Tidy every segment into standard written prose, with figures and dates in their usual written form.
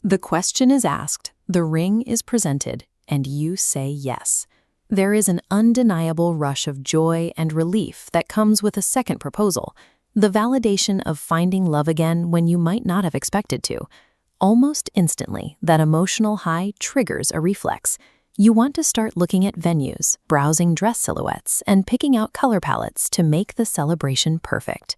The question is asked, the ring is presented, and you say yes. There is an undeniable rush of joy and relief that comes with a second proposal, the validation of finding love again when you might not have expected to. Almost instantly, that emotional high triggers a reflex. You want to start looking at venues, browsing dress silhouettes, and picking out color palettes to make the celebration perfect.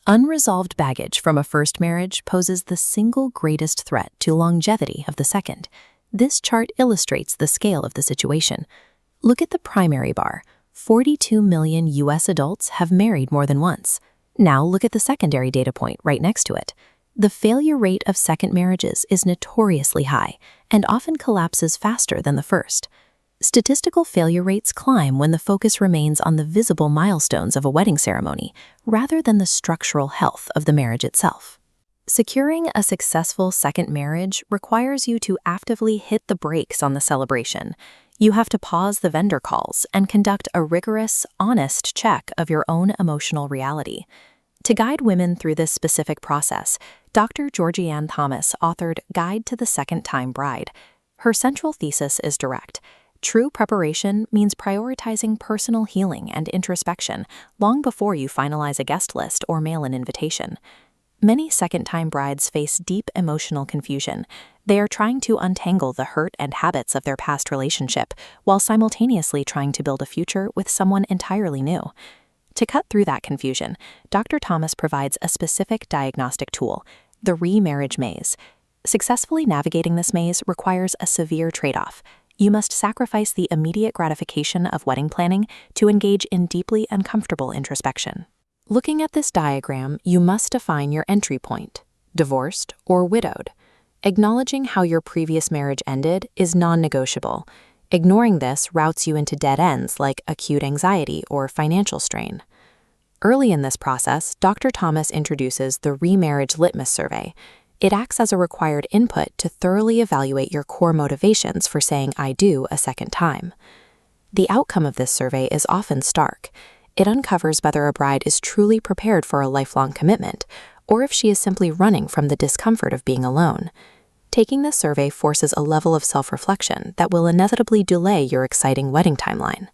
Unresolved baggage from a first marriage poses the single greatest threat to longevity of the second. This chart illustrates the scale of the situation. Look at the primary bar. 42 million U.S. adults have married more than once. Now look at the secondary data point right next to it. The failure rate of second marriages is notoriously high and often collapses faster than the first. Statistical failure rates climb when the focus remains on the visible milestones of a wedding ceremony rather than the structural health of the marriage itself. Securing a successful second marriage requires you to actively hit the brakes on the celebration. You have to pause the vendor calls and conduct a rigorous, honest check of your own emotional reality. To guide women through this specific process, Dr. Georgianne Thomas authored Guide to the Second-Time Bride. Her central thesis is direct. True preparation means prioritizing personal healing and introspection long before you finalize a guest list or mail an invitation. Many second-time brides face deep emotional confusion. They are trying to untangle the hurt and habits of their past relationship while simultaneously trying to build a future with someone entirely new. To cut through that confusion, Dr. Thomas provides a specific diagnostic tool, the remarriage maze. Successfully navigating this maze requires a severe trade-off. You must sacrifice the immediate gratification of wedding planning to engage in deeply uncomfortable introspection. Looking at this diagram, you must define your entry point, divorced or widowed. Acknowledging how your previous marriage ended is non-negotiable. Ignoring this routes you into dead ends like acute anxiety or financial strain. Early in this process, Dr. Thomas introduces the Remarriage Litmus Survey. It acts as a required input to thoroughly evaluate your core motivations for saying "I do" a second time. The outcome of this survey is often stark. It uncovers whether a bride is truly prepared for a lifelong commitment, or if she is simply running from the discomfort of being alone. Taking this survey forces a level of self-reflection that will inevitably delay your exciting wedding timeline.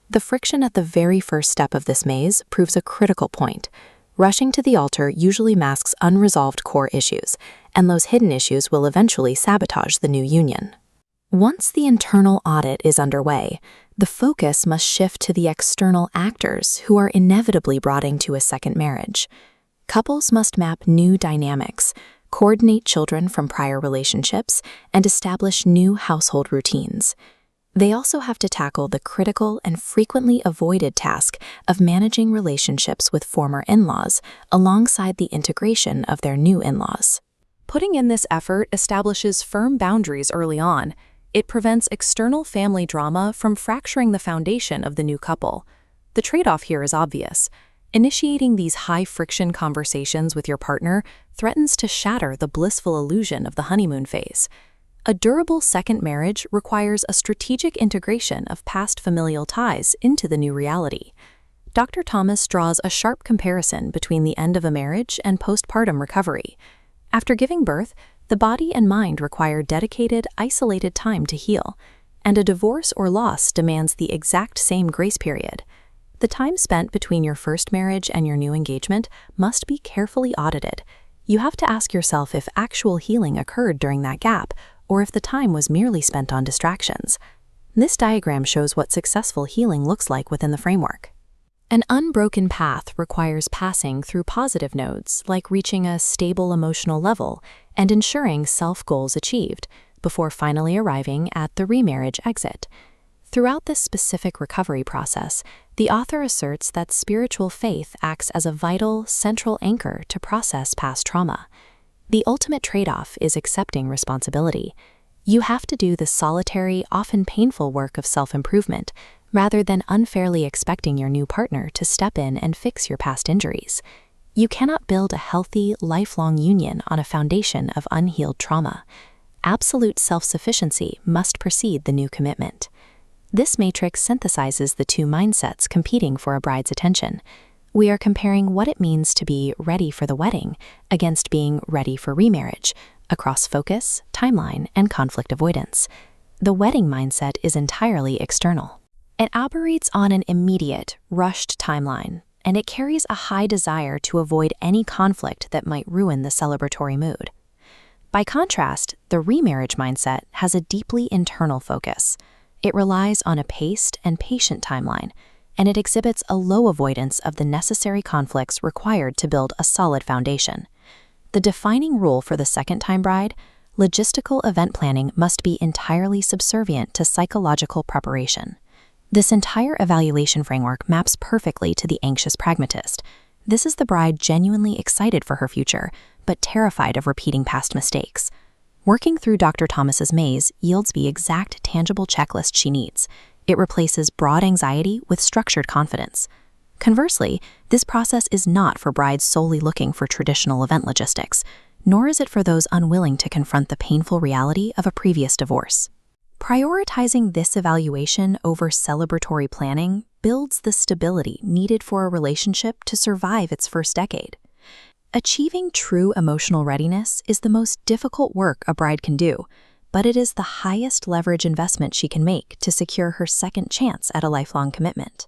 The friction at the very first step of this maze proves a critical point. Rushing to the altar usually masks unresolved core issues, and those hidden issues will eventually sabotage the new union. Once the internal audit is underway, the focus must shift to the external actors who are inevitably brought into a second marriage. Couples must map new dynamics, coordinate children from prior relationships, and establish new household routines. They also have to tackle the critical and frequently avoided task of managing relationships with former in-laws alongside the integration of their new in-laws. Putting in this effort establishes firm boundaries early on. It prevents external family drama from fracturing the foundation of the new couple. The trade-off here is obvious. Initiating these high-friction conversations with your partner threatens to shatter the blissful illusion of the honeymoon phase. A durable second marriage requires a strategic integration of past familial ties into the new reality. Dr. Thomas draws a sharp comparison between the end of a marriage and postpartum recovery. After giving birth, the body and mind require dedicated, isolated time to heal, and a divorce or loss demands the exact same grace period. The time spent between your first marriage and your new engagement must be carefully audited. You have to ask yourself if actual healing occurred during that gap, or if the time was merely spent on distractions. This diagram shows what successful healing looks like within the framework. An unbroken path requires passing through positive nodes, like reaching a stable emotional level and ensuring self-goals achieved, before finally arriving at the remarriage exit. Throughout this specific recovery process, the author asserts that spiritual faith acts as a vital, central anchor to process past trauma. The ultimate trade-off is accepting responsibility. You have to do the solitary, often painful work of self-improvement, rather than unfairly expecting your new partner to step in and fix your past injuries. You cannot build a healthy, lifelong union on a foundation of unhealed trauma. Absolute self-sufficiency must precede the new commitment. This matrix synthesizes the two mindsets competing for a bride's attention. We are comparing what it means to be ready for the wedding against being ready for remarriage, across focus, timeline, and conflict avoidance. The wedding mindset is entirely external. It operates on an immediate, rushed timeline, and it carries a high desire to avoid any conflict that might ruin the celebratory mood. By contrast, the remarriage mindset has a deeply internal focus. It relies on a paced and patient timeline, and it exhibits a low avoidance of the necessary conflicts required to build a solid foundation. The defining rule for the second-time bride: logistical event planning must be entirely subservient to psychological preparation. This entire evaluation framework maps perfectly to the anxious pragmatist. This is the bride genuinely excited for her future, but terrified of repeating past mistakes. Working through Dr. Thomas's maze yields the exact tangible checklist she needs. It replaces broad anxiety with structured confidence. Conversely, this process is not for brides solely looking for traditional event logistics, nor is it for those unwilling to confront the painful reality of a previous divorce. Prioritizing this evaluation over celebratory planning builds the stability needed for a relationship to survive its first decade. Achieving true emotional readiness is the most difficult work a bride can do, but it is the highest leverage investment she can make to secure her second chance at a lifelong commitment.